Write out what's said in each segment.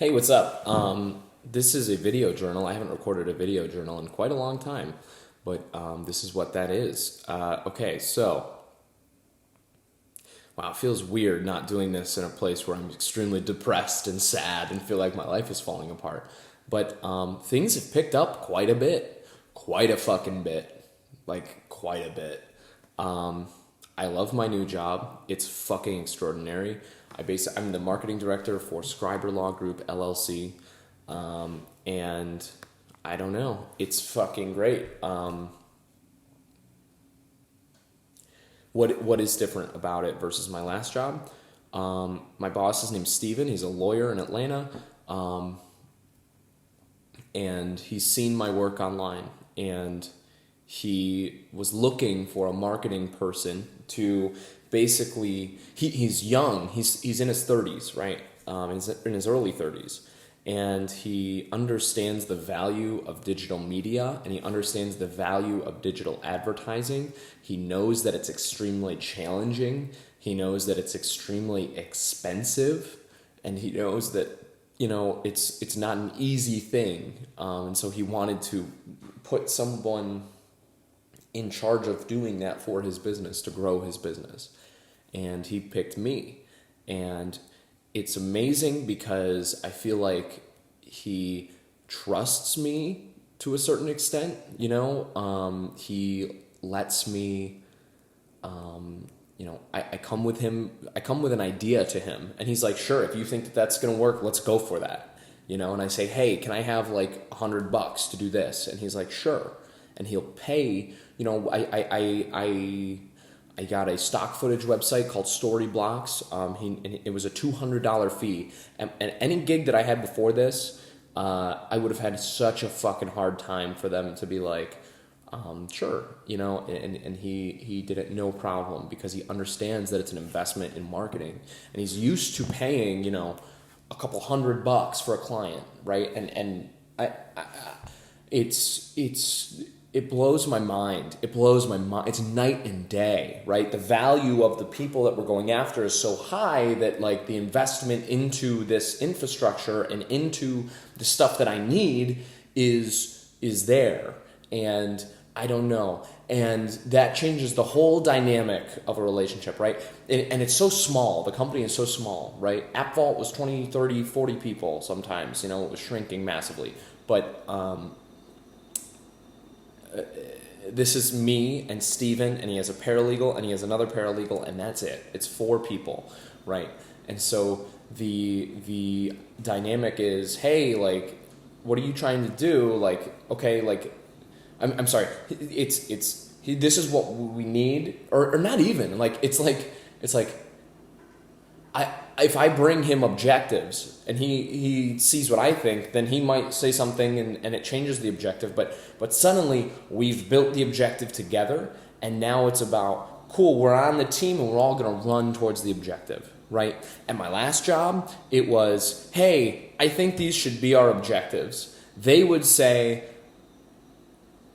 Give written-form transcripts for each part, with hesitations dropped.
Hey, what's up? This is a video journal. I haven't recorded a video journal in quite a long time, but this is what that is. Okay, so, wow, it feels weird not doing this in a place where I'm extremely depressed and sad and feel like my life is falling apart. But things have picked up quite a bit. Quite a fucking bit. Like, quite a bit. I love my new job. It's fucking extraordinary. I'm the marketing director for Scriber Law Group LLC, and I don't know. It's fucking great. What is different about it versus my last job? My boss is named Steven. He's a lawyer in Atlanta, and he's seen my work online, and he was looking for a marketing person to basically he's young, he's in his 30s, right? He's in his early 30s, and he understands the value of digital media, and he understands the value of digital advertising. He knows that it's extremely challenging, he knows that it's extremely expensive, and he knows that it's not an easy thing, and so he wanted to put someone in charge of doing that for his business, to grow his business. And he picked me. And it's amazing because I feel like he trusts me to a certain extent. He lets me, I come with him, I come with an idea to him, and he's like, sure, if you think that that's going to work, let's go for that. And I say, hey, can I have like $100 to do this? And he's like, sure. And he'll pay. I got a stock footage website called Storyblocks. It was a $200 fee. And any gig that I had before this, I would have had such a fucking hard time for them to be like, sure, and he did it no problem, because he understands that it's an investment in marketing, and he's used to paying, a couple $100 for a client, right? And it blows my mind. It blows my mind. It's night and day, right? The value of the people that we're going after is so high that like the investment into this infrastructure and into the stuff that I need is there. And I don't know. And that changes the whole dynamic of a relationship, right? And it's so small. The company is so small, right? AppVault was 20, 30, 40 people sometimes. It was shrinking massively. But this is me and Steven, and he has a paralegal, and he has another paralegal, and that's it. It's 4 people, right? And so the dynamic is, hey, like, what are you trying to do? Like, okay, like, I'm sorry. This is what we need, or not even like it's like if I bring him objectives and he sees what I think, then he might say something and it changes the objective. But suddenly we've built the objective together, and now it's about, cool, we're on the team and we're all going to run towards the objective, right? At my last job, it was, hey, I think these should be our objectives. They would say,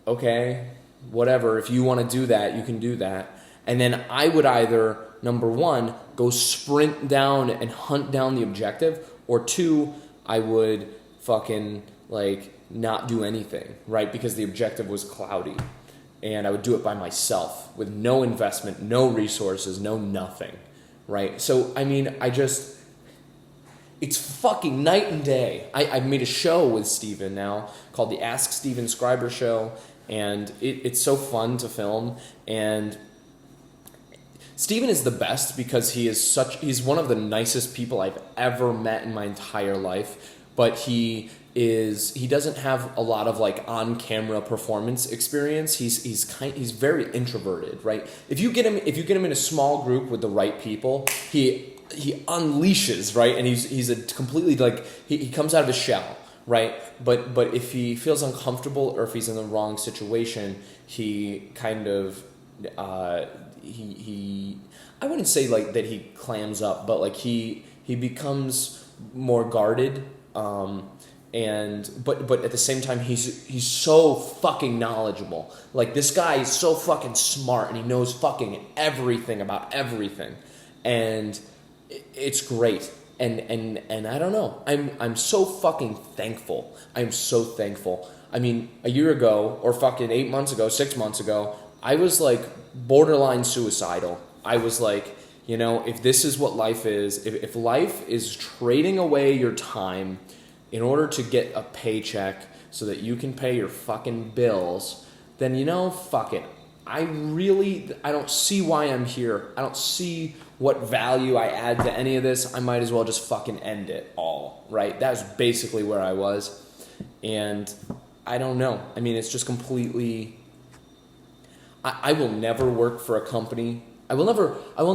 okay, whatever, if you want to do that, you can do that. And then I would either, number 1, go sprint down and hunt down the objective, or 2, I would fucking like not do anything, right? Because the objective was cloudy. And I would do it by myself with no investment, no resources, no nothing, right? So, I mean, it's fucking night and day. I made a show with Steven now called the Ask Steven Scriber Show, and it's so fun to film. And Steven is the best because he's one of the nicest people I've ever met in my entire life, but he doesn't have a lot of like on-camera performance experience. He's very introverted, right? If you get him in a small group with the right people, he unleashes, right? And he's a completely like he comes out of his shell, right? But if he feels uncomfortable or if he's in the wrong situation, he kind of he I wouldn't say like that he clams up, but like he becomes more guarded, and but at the same time he's so fucking knowledgeable. Like, this guy is so fucking smart, and he knows fucking everything about everything, and it's great. And I don't know. I'm so fucking thankful. I'm so thankful. I mean, a year ago, or fucking 8 months ago, 6 months ago, I was like borderline suicidal. I was like, you know, if this is what life is, if life is trading away your time in order to get a paycheck so that you can pay your fucking bills, then, you know, fuck it. I don't see why I'm here. I don't see what value I add to any of this. I might as well just fucking end it all, right? That was basically where I was. And I don't know. I mean, it's just completely... I will never work for a company. I will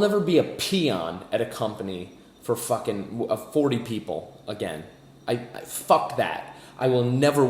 never be a peon at a company for fucking 40 people again. I fuck that. I will never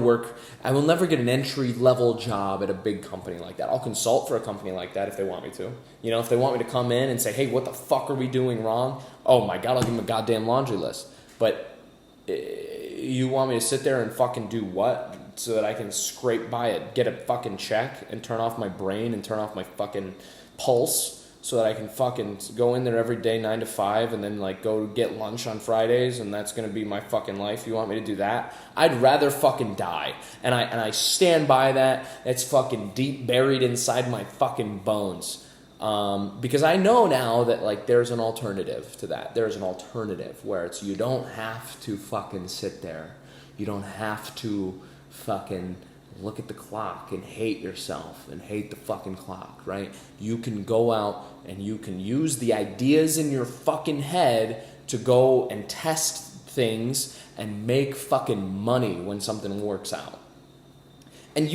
get an entry-level job at a big company like that. I'll consult for a company like that if they want me to. You know, if they want me to come in and say, hey, what the fuck are we doing wrong? Oh my God, I'll give them a goddamn laundry list. But you want me to sit there and fucking do what? So that I can scrape by it, get a fucking check and turn off my brain and turn off my fucking pulse so that I can fucking go in there every day 9 to 5 and then like go get lunch on Fridays and that's going to be my fucking life. You want me to do that? I'd rather fucking die. And I stand by that. It's fucking deep buried inside my fucking bones. Because I know now that like there's an alternative to that. There's an alternative where it's you don't have to fucking sit there. You don't have to fucking look at the clock and hate yourself and hate the fucking clock, right? You can go out and you can use the ideas in your fucking head to go and test things and make fucking money when something works out. And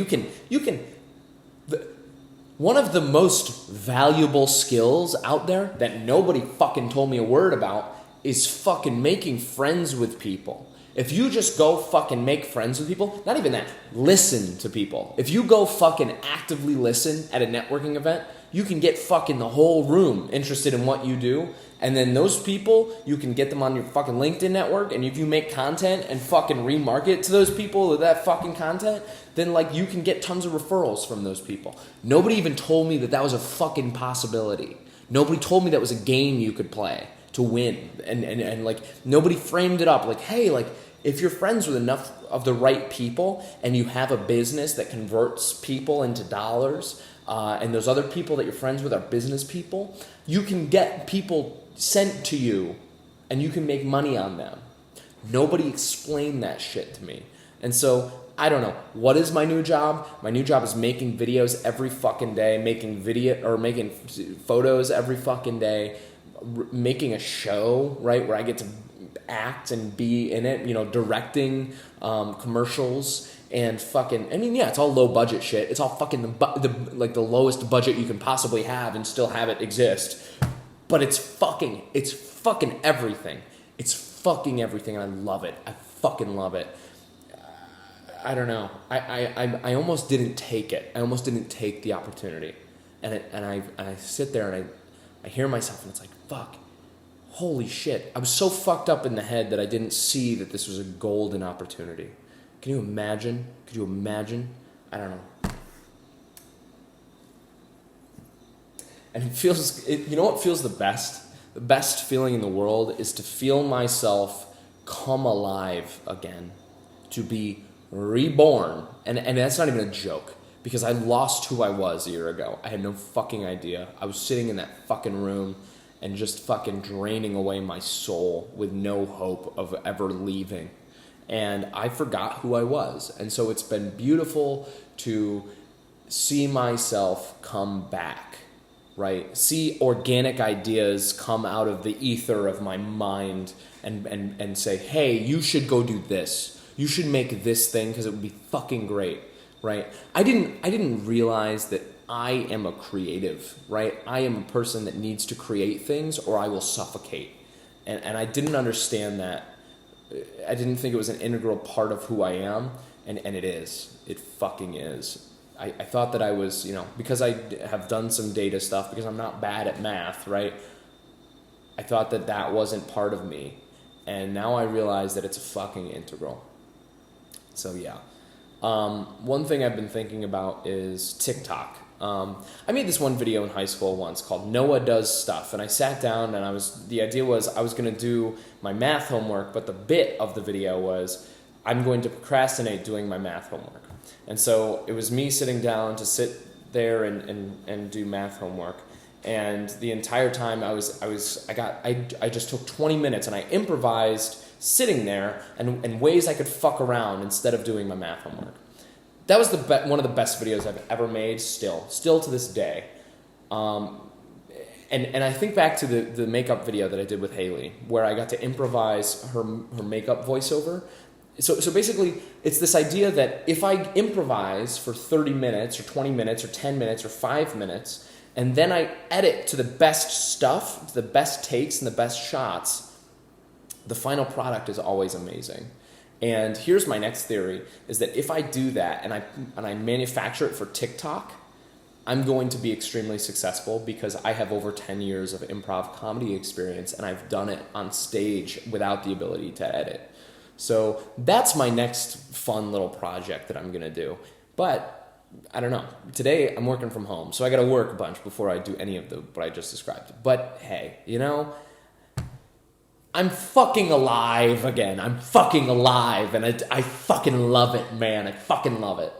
one of the most valuable skills out there that nobody fucking told me a word about is fucking making friends with people. If you just go fucking make friends with people, not even that, listen to people. If you go fucking actively listen at a networking event, you can get fucking the whole room interested in what you do. And then those people, you can get them on your fucking LinkedIn network. And if you make content and fucking remarket to those people with that fucking content, then like you can get tons of referrals from those people. Nobody even told me that that was a fucking possibility. Nobody told me that was a game you could play to win. And like nobody framed it up like, hey, like, if you're friends with enough of the right people and you have a business that converts people into dollars, and those other people that you're friends with are business people, you can get people sent to you and you can make money on them. Nobody explained that shit to me. And so, I don't know. What is my new job? My new job is making videos every fucking day, making photos every fucking day, making a show, right, where I get to act and be in it, you know, directing commercials and fucking, I mean, yeah, it's all low budget shit. It's all fucking the lowest budget you can possibly have and still have it exist. But it's fucking everything. It's fucking everything, and I love it. I fucking love it. I don't know. I almost didn't take it. I almost didn't take the opportunity, and I sit there and I hear myself, and it's like, fuck. Holy shit. I was so fucked up in the head that I didn't see that this was a golden opportunity. Can you imagine? Could you imagine? I don't know. And you know what feels the best? The best feeling in the world is to feel myself come alive again. To be reborn. And that's not even a joke. Because I lost who I was a year ago. I had no fucking idea. I was sitting in that fucking room and just fucking draining away my soul with no hope of ever leaving. And I forgot who I was. And so it's been beautiful to see myself come back, right? See organic ideas come out of the ether of my mind and say, hey, you should go do this. You should make this thing because it would be fucking great, right? I didn't realize that I am a creative, right? I am a person that needs to create things or I will suffocate. And I didn't understand that. I didn't think it was an integral part of who I am, and it is. It fucking is. I thought that I was, you know, because I have done some data stuff, because I'm not bad at math, right? I thought that that wasn't part of me. And now I realize that it's a fucking integral. So yeah. One thing I've been thinking about is TikTok. I made this one video in high school once called Noah Does Stuff, and I sat down and the idea was I was going to do my math homework, but the bit of the video was I'm going to procrastinate doing my math homework. And so it was me sitting down to sit there and do math homework. And the entire time I just took 20 minutes and I improvised sitting there and ways I could fuck around instead of doing my math homework. That was one of the best videos I've ever made still to this day. And I think back to the makeup video that I did with Haley, where I got to improvise her makeup voiceover. So basically, it's this idea that if I improvise for 30 minutes or 20 minutes or 10 minutes or 5 minutes, and then I edit to the best stuff, to the best takes and the best shots, the final product is always amazing. And here's my next theory, is that if I do that and I manufacture it for TikTok, I'm going to be extremely successful because I have over 10 years of improv comedy experience and I've done it on stage without the ability to edit. So that's my next fun little project that I'm going to do. But I don't know. Today I'm working from home, so I got to work a bunch before I do any of what I just described. But hey, I'm fucking alive again. I'm fucking alive, and I fucking love it, man. I fucking love it.